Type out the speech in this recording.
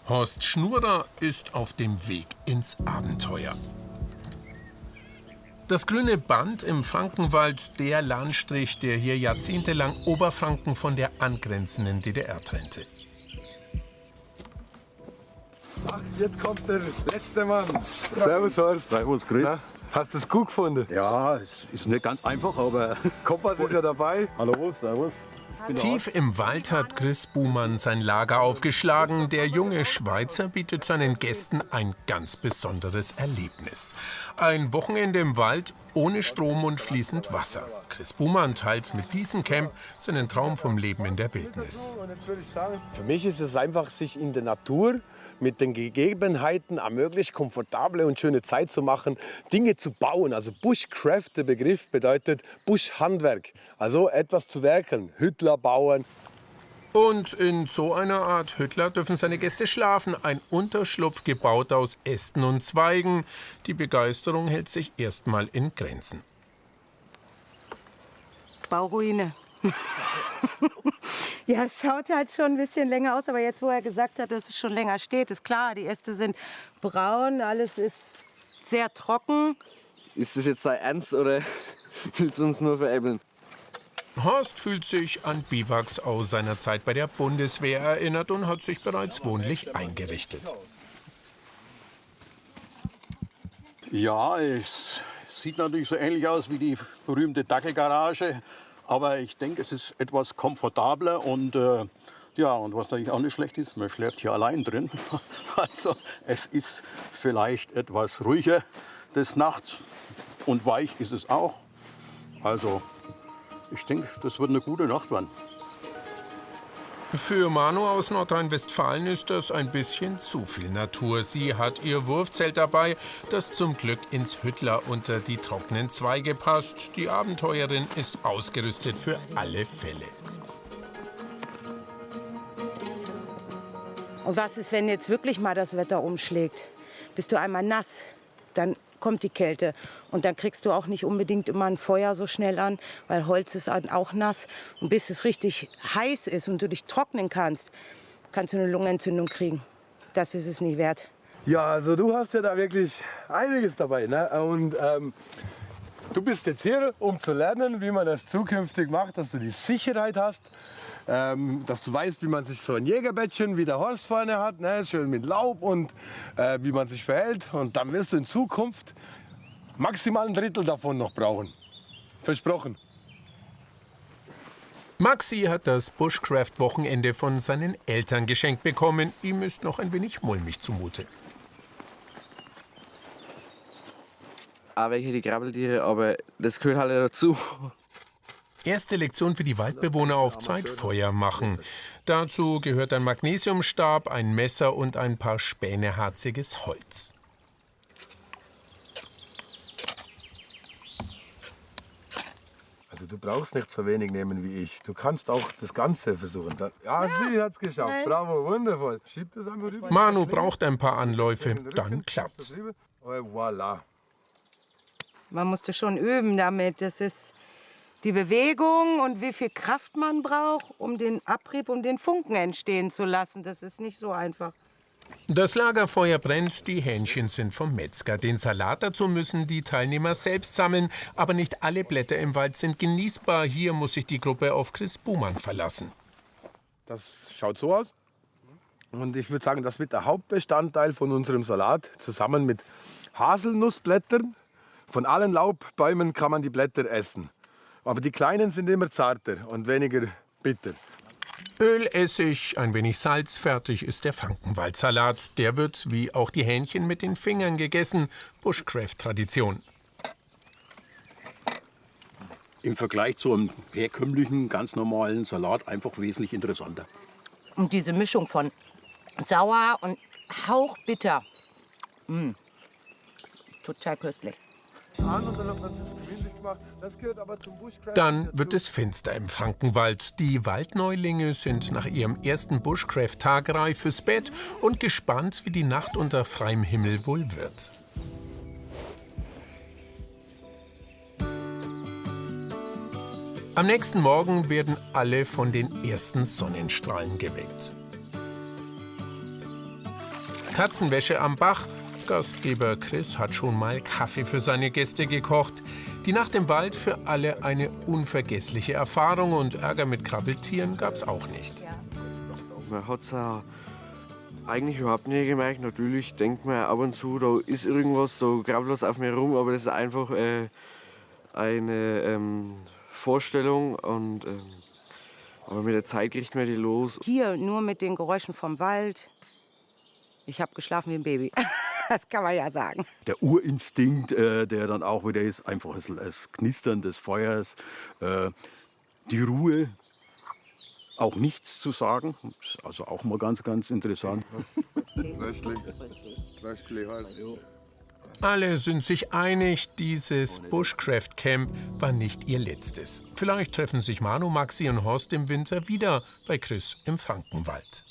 Horst Schnurer ist auf dem Weg ins Abenteuer. Das grüne Band im Frankenwald, der Landstrich, der hier jahrzehntelang Oberfranken von der angrenzenden DDR trennte. Ach, jetzt kommt der letzte Mann. Servus, Horst. Servus, grüß. Na, hast du es gut gefunden? Ja, es ist nicht ganz einfach, aber... Kompass ist ja dabei. Hallo, servus. Tief im Wald hat Chris Buhmann sein Lager aufgeschlagen. Der junge Schweizer bietet seinen Gästen ein ganz besonderes Erlebnis. Ein Wochenende im Wald ohne Strom und fließend Wasser. Chris Buhmann teilt mit diesem Camp seinen Traum vom Leben in der Wildnis. Für mich ist es einfach, sich in der Natur mit den Gegebenheiten eine möglichst komfortable und schöne Zeit zu machen, Dinge zu bauen. Also Bushcraft, der Begriff bedeutet Buschhandwerk, also etwas zu werkeln, Hüttler bauen. Und in so einer Art Hüttler dürfen seine Gäste schlafen. Ein Unterschlupf gebaut aus Ästen und Zweigen. Die Begeisterung hält sich erstmal in Grenzen. Bauruine. Ja, es schaut halt schon ein bisschen länger aus, aber jetzt, wo er gesagt hat, dass es schon länger steht, ist klar, die Äste sind braun, alles ist sehr trocken. Ist das jetzt sein Ernst oder willst du uns nur veräppeln? Horst fühlt sich an Biwaks aus seiner Zeit bei der Bundeswehr erinnert und hat sich bereits wohnlich eingerichtet. Ja, es sieht natürlich so ähnlich aus wie die berühmte Dackelgarage. Aber ich denke, es ist etwas komfortabler und ja, und was natürlich auch nicht schlecht ist, man schläft hier allein drin. Also es ist vielleicht etwas ruhiger des Nachts und weich ist es auch. Also ich denke, das wird eine gute Nacht werden. Für Manu aus Nordrhein-Westfalen ist das ein bisschen zu viel Natur. Sie hat ihr Wurfzelt dabei, das zum Glück ins Hüttler unter die trockenen Zweige passt. Die Abenteurerin ist ausgerüstet für alle Fälle. Und was ist, wenn jetzt wirklich mal das Wetter umschlägt? Bist du einmal nass, dann kommt die Kälte. Und dann kriegst du auch nicht unbedingt immer ein Feuer so schnell an, weil Holz ist auch nass. Und bis es richtig heiß ist und du dich trocknen kannst, kannst du eine Lungenentzündung kriegen. Das ist es nicht wert. Ja, also du hast ja da wirklich einiges dabei, ne? Und du bist jetzt hier, um zu lernen, wie man das zukünftig macht, dass du die Sicherheit hast, dass du weißt, wie man sich so ein Jägerbettchen wie der Horst vorne hat, ne? Schön mit Laub und wie man sich verhält. Und dann wirst du in Zukunft maximal ein Drittel davon noch brauchen. Versprochen. Maxi hat das Bushcraft-Wochenende von seinen Eltern geschenkt bekommen. Ihm ist noch ein wenig mulmig zumute. Auch welche die Krabbeltiere, aber das gehört halt dazu. Erste Lektion für die Waldbewohner auf Zeit: Feuer machen. Dazu gehört ein Magnesiumstab, ein Messer und ein paar Späne harziges Holz. Also du brauchst nicht so wenig nehmen wie ich. Du kannst auch das Ganze versuchen. Ja, sie hat's geschafft. Nein. Bravo, wundervoll. Schieb das einfach rüber. Manu braucht ein paar Anläufe, dann klappt's. Voilà. Man musste schon üben damit. Das ist die Bewegung und wie viel Kraft man braucht, um den Abrieb, um den Funken entstehen zu lassen. Das ist nicht so einfach. Das Lagerfeuer brennt, die Hähnchen sind vom Metzger. Den Salat dazu müssen die Teilnehmer selbst sammeln. Aber nicht alle Blätter im Wald sind genießbar. Hier muss sich die Gruppe auf Chris Buhmann verlassen. Das schaut so aus. Und ich würde sagen, das wird der Hauptbestandteil von unserem Salat. Zusammen mit Haselnussblättern. Von allen Laubbäumen kann man die Blätter essen. Aber die kleinen sind immer zarter und weniger bitter. Öl, Essig, ein wenig Salz, fertig ist der Frankenwaldsalat. Der wird, wie auch die Hähnchen, mit den Fingern gegessen. Bushcraft-Tradition. Im Vergleich zu einem herkömmlichen, ganz normalen Salat einfach wesentlich interessanter. Und diese Mischung von sauer und hauchbitter. Total köstlich. Dann wird es finster im Frankenwald. Die Waldneulinge sind nach ihrem ersten Bushcraft-Tag reif fürs Bett und gespannt, wie die Nacht unter freiem Himmel wohl wird. Am nächsten Morgen werden alle von den ersten Sonnenstrahlen geweckt. Katzenwäsche am Bach. Gastgeber Chris hat schon mal Kaffee für seine Gäste gekocht. Die Nacht im Wald für alle eine unvergessliche Erfahrung und Ärger mit Krabbeltieren gab's auch nicht. Man hat es eigentlich überhaupt nicht gemerkt. Natürlich denkt man ab und zu, da ist irgendwas, so krabbelt was auf mir rum, aber das ist einfach eine Vorstellung. Aber mit der Zeit kriegt man die los. Hier nur mit den Geräuschen vom Wald. Ich habe geschlafen wie ein Baby. Das kann man ja sagen. Der Urinstinkt, der dann auch wieder ist, einfach das Knistern des Feuers, die Ruhe, auch nichts zu sagen, ist also auch mal ganz, ganz interessant. Alle sind sich einig, dieses Bushcraft Camp war nicht ihr letztes. Vielleicht treffen sich Manu, Maxi und Horst im Winter wieder bei Chris im Frankenwald.